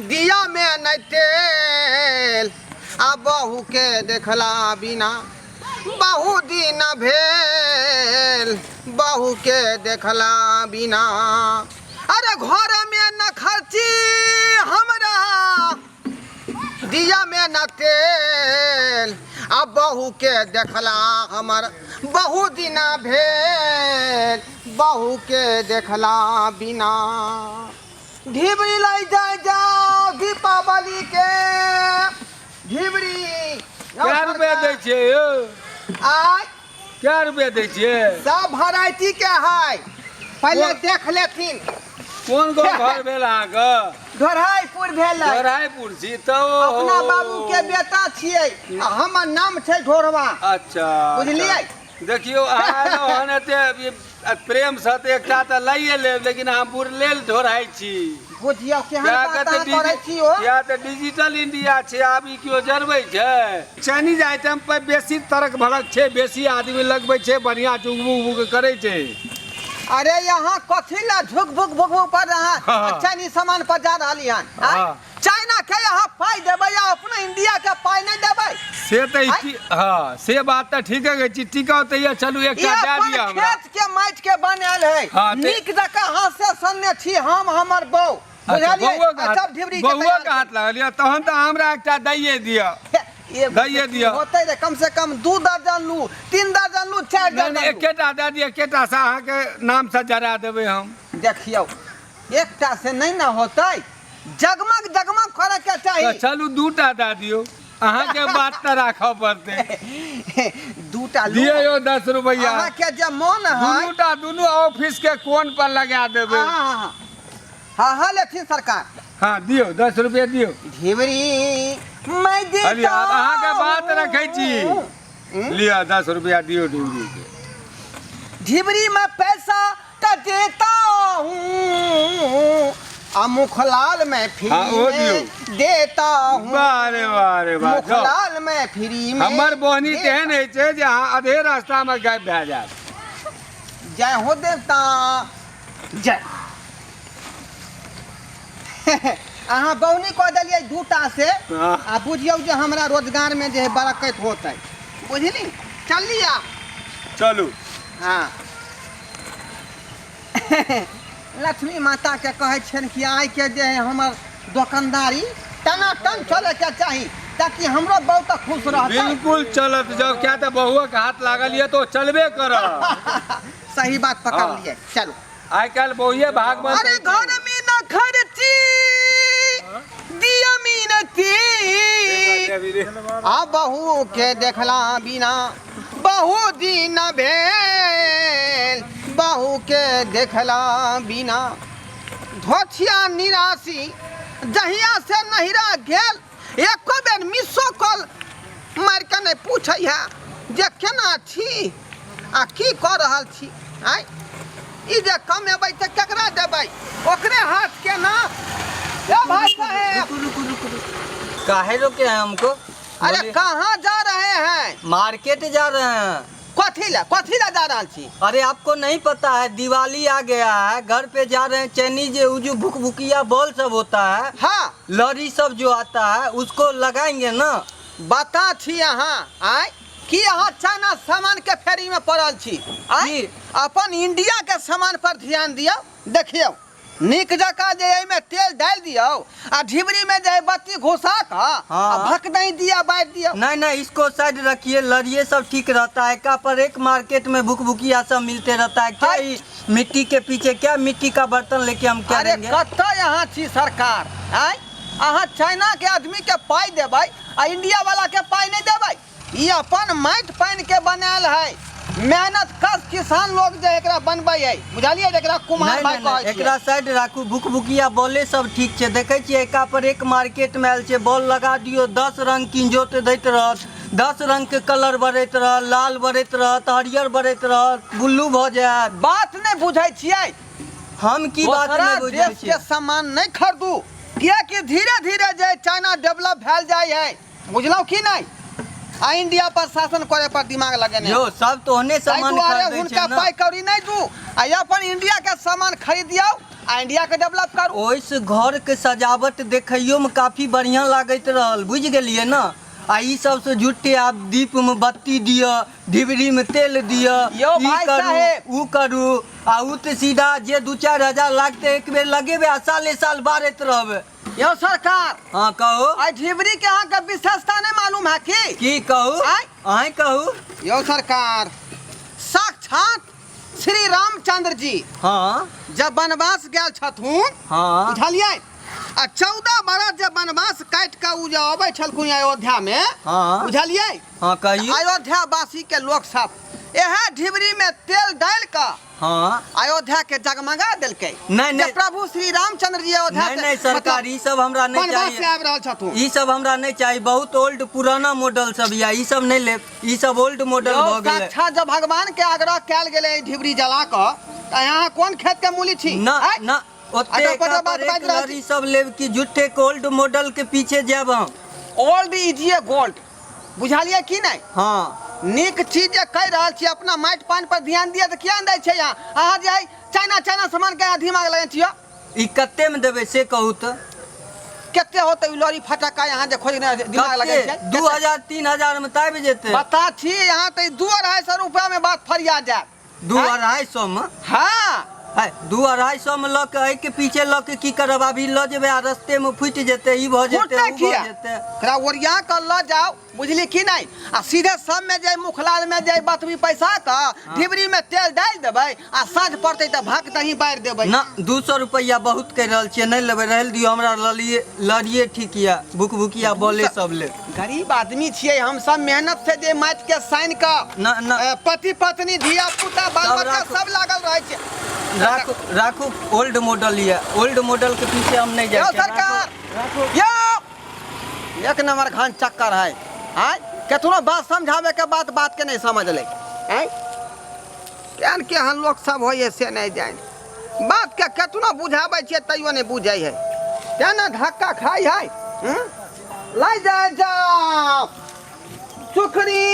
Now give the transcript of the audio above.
दिया में नहीं तेल आ बहू के देखला बिना बहु दिन भेल बहू के देखला बिना अरे घर में न खर्ची हमरा दिया में न तेल अब बहू के देखला हमर बहु दिन भेल बहू के देखला बिना ढिबरी लाई जाओ दीपावली के ढिबरी क्या रुपया दै छियै आय क्या रुपया दै छियै सब वैरायटी के है पहले देख लेथिन कोन गो घर भेल अहाँके ढोराईपुर भेल ढोराईपुर छी तो अपना बाबू के बेटा छियै हमर नाम छै ढोरवा अच्छा बुझलियै देखियो अहाँ एते प्रेम से तो एकटा त लइए लेब लेकिन अहाँ बुरलेल ढोराई छी बुझियो केहन बात अहाँ करै छी ओ या त डिजिटल इंडिया छै आब ई कियो जरबै छै चाइनीज आइटम पर बेसी तरक भड़क छै बेसी आदमी लगबै छै बढ़िया चुगबुग करै छै अरे यहाँ कथी ला झुक भुक भुक भुक पर रहा चाइनीज सामान पर जा रहली हन चाइना के यहाँ पाई देबै या अपना इंडिया के पाई नहीं देबै से त हां से बात त ठीक है टिकाओ त ये चलू एकटा दे दिया हमरा खेत के माइट के बनल है नीक जका हाथ से सन्ने छी हम हमर बहू बुझलियै सब ढिबरी के बउआ के हाथ लागल या तहन त हमरा एकटा दैये दिया दैये दिया होतै रे कम से कम 2 दर्जन लू 3 दर्जन लू 4 दर्जन एकेटा दे दिया एकेटा से अहाँ के नाम से जरा देबै हम देखियो एकटा से नहीं ना होतै जगमग जगमग करे के चाहिए चलू 2टा दे दियो अहाँ के बात त राखऽ पड़तै 2टा दियो यो 10 रुपया अहाँ के जे मन है दुनू ऑफिस के कोन पर लगा देबै हां हां लेथिन सरकार हां दियो 10 रुपया दियो ढिबरी मैं देता अरे अहाँ के बात रखै छी लिया 10 रुपया दियो ढिबरी के ढिबरी में पैसा तो देता हूँ मुखलाल में फ्री में देता हूँ बारे बारे बारे मुखलाल में फ्री में हमर बहनी तेहन है छै जे अहाँ आधे रास्ता में गायब भए जायत जय हो देवता जय अहाँ बौनी कह दिलियै 2टा से आ बुझियौ जे हमरा रोजगार में जे बरकत होतै बुझली चल लिया चलू हाँ लक्ष्मी माता के कहै छन कि आइ के जे हमर दुकानदारी टनाटन चले के चाही ताकि हमरो बहुत खुश रहत बिल्कुल चलत जाओ क्या त बहुआ के हाथ लागल ये तो चलबे कर सही बात पकड़ लिए चलो आइ काल बहुए भागवत अरे घर में न खर्ची दिया मीनती आ बहू के देखला बिना बहु दिन भेल बहू के देखला बिना धोथिया निराशी जहिया से नहिरा गेल एको बेर मिसो कॉल मार के नहीं पूछै है जे केना छी आ की कर रहल छी आइ ई जे कमेबै त केकरा देबै ओकरे हाथ के ना ए भाई साहब रुको काहे रोके हैं हमको अरे कहाँ जा रहे हैं मार्केट जा रहे हैं कथी ला जा रहा छी अरे आपको नहीं पता है दिवाली आ गया है घर पे जा रहे हैं चाइनीज जो भुक भुकिया बॉल सब होता है हाँ लॉरी सब जो आता है उसको लगाएंगे ना बता छी यहाँ आय कि यहाँ चाइना सामान के फेरी में पड़ल छी आय अपन इंडिया के सामान पर ध्यान दियो देखियो निक जका जे एमे तेल डाल दियो आ ढिबरी में जे बत्ती घुसा का भक नहीं दिया बांट दियो नहीं नहीं इसको साइड रखिए लड़िए सब ठीक रहता है का पर एक मार्केट में भुक भुकिया सब मिलते रहता है क्या मिट्टी के पीछे क्या मिट्टी का बर्तन लेके हम क्या अरे देंगे कत्ता यहाँ छी सरकार आय अहाँ चाइना के आदमी के पाई देबै आ इंडिया वाला के पाई नहीं देबै ई अपन माइट पानी के बनाल है मेहनत कस किसान लोग जे एकरा बनबै है बुझलिए एकरा कुमार भाई कहै छै एकरा साइड राखू भुक भुकिया बॉले सब ठीक छै देखै छियै एका पर एक मार्केट में आयल छै बॉल लगा दियो 10 रंग किंजोत दैत रहत 10 रंग के कलर बढ़ैत रहत लाल बढ़ैत रहत हरियर बढ़ैत रहत बुल्लू भ जायत बात नहीं बुझै छियै हम की बात नहीं बुझै देश के सामान नहीं खरीदू कियाकि धीरे धीरे जे चाइना डेवलप भेल जाय है बुझलौ कि नहीं आ इंडिया पर शासन करे पर दिमाग लगेने यो सब तो होने सामान खरीदे उनका पाई कौड़ी नहीं दू आ अपन इंडिया के सामान खरीदियो आ इंडिया के डेवलप करू। ओइसे घर के सजावट देखइयो में काफी बढ़िया लागत रहल, बुझ गेलिए ना। आ ई सब से झूठे आप दीप में बत्ती दिया, ढिबरी में तेल दिया, यो भाई साहेब। ऊ करू आ ऊ तो सीधा जे 2-4 हजार लागते एक बेर लगेबे आ साले साल बारत रहबे। यो सरकार, हाँ कहो। आई ढिबरी के यहाँ का विशेषता नहीं मालूम है की कहू? आय कहू। यो सरकार, साक्षात श्री रामचंद्र जी हाँ जब वनवास गए छथुन, हाँ बुझलिए, आ 14 बरस जब वनवास काट के उ जे अबै छलखुन अयोध्या में, हाँ बुझलिए, हाँ कहिए। अयोध्या वासी के लोग सब यह ढिबरी में तेल डाल के हाँ अयोध्या के जगमगा दिलकै। नहीं नहीं प्रभु श्री रामचंद्र जी अयोध्या नहीं नहीं सरकार, ई सब हमरा नहीं वनवास से चाहिए। आबि रहल छथुन। ई सब हमरा नहीं चाहिए, बहुत ओल्ड पुराना मॉडल सब या ई सब नहीं ले, ई सब ओल्ड मॉडल यो भ गेलै। साक्षात जब भगवान के आग्रह कैल गेलै ढिबरी जला के, त यहाँ कोन खेत के मूली छी? ना आँय? ना ओते अच्छा, एका बात पर एक बाजि रहल लड़ी सब लेब की झूठे के ओल्ड मॉडल के पीछे जाब हम। ओल्ड इज ए गोल्ड, बुझलिए कि नहीं? हाँ नीक चीज जे कह रहल छी, अपना माटि पानि पर ध्यान दिए, तो किया नहीं दै छै यहाँ? अहाँ जे है चाइना सामान के दिमाग लगे छियो, ई कते में देबे से कहू तो? केते होते लॉरी फटका यहाँ जे खोज दिमाग लगे छै? 2000-3000 में ताब जेते। बता छी यहाँ तो 200-250 रुपया में बात फरिया जाए। 2-250 में? हाँ, है 2-250 में लऽ के एहि के पीछे लऽ के की करब? अभी लऽ जेबे आ रस्ते में फुटि जेते, ई भ जेते, ऊ भ जेते। तोरा ओरिया के ल जाओ, बुझली कि नहीं? आ सीधे सब में जाए, मुखलाल में जाए, बतबी पैसा का ढिबरी में तेल डाल देबै आ साँझ पड़ते तो भाग तही बारि देबै। ना 200 रुपया बहुत कह रहल छियै, नहीं लेबै, रहल दियो, हमरा लड़िए ठीक या, भुकिया बोले सब ले। गरीब आदमी छियै हम सब, मेहनत से जे माटि के साइन का ना ना पति पत्नी धिया पुता बाल सब बच्चा राखू। सब लागल रहे छै। राखू ओल्ड मॉडल ये, ओल्ड मॉडल के पीछे हम नहीं यो जाए। सरकार, यो एक नंबर घन चक्कर है। आय केतनो बात समझावे के बात के नहीं समझ ले। आय केहन केहन लोग सब होइए से नहीं जान, बात के केतनो बुझावे छियै तैयो नहीं बुझै है, केना धक्का खाई है। लाई जा सुखरी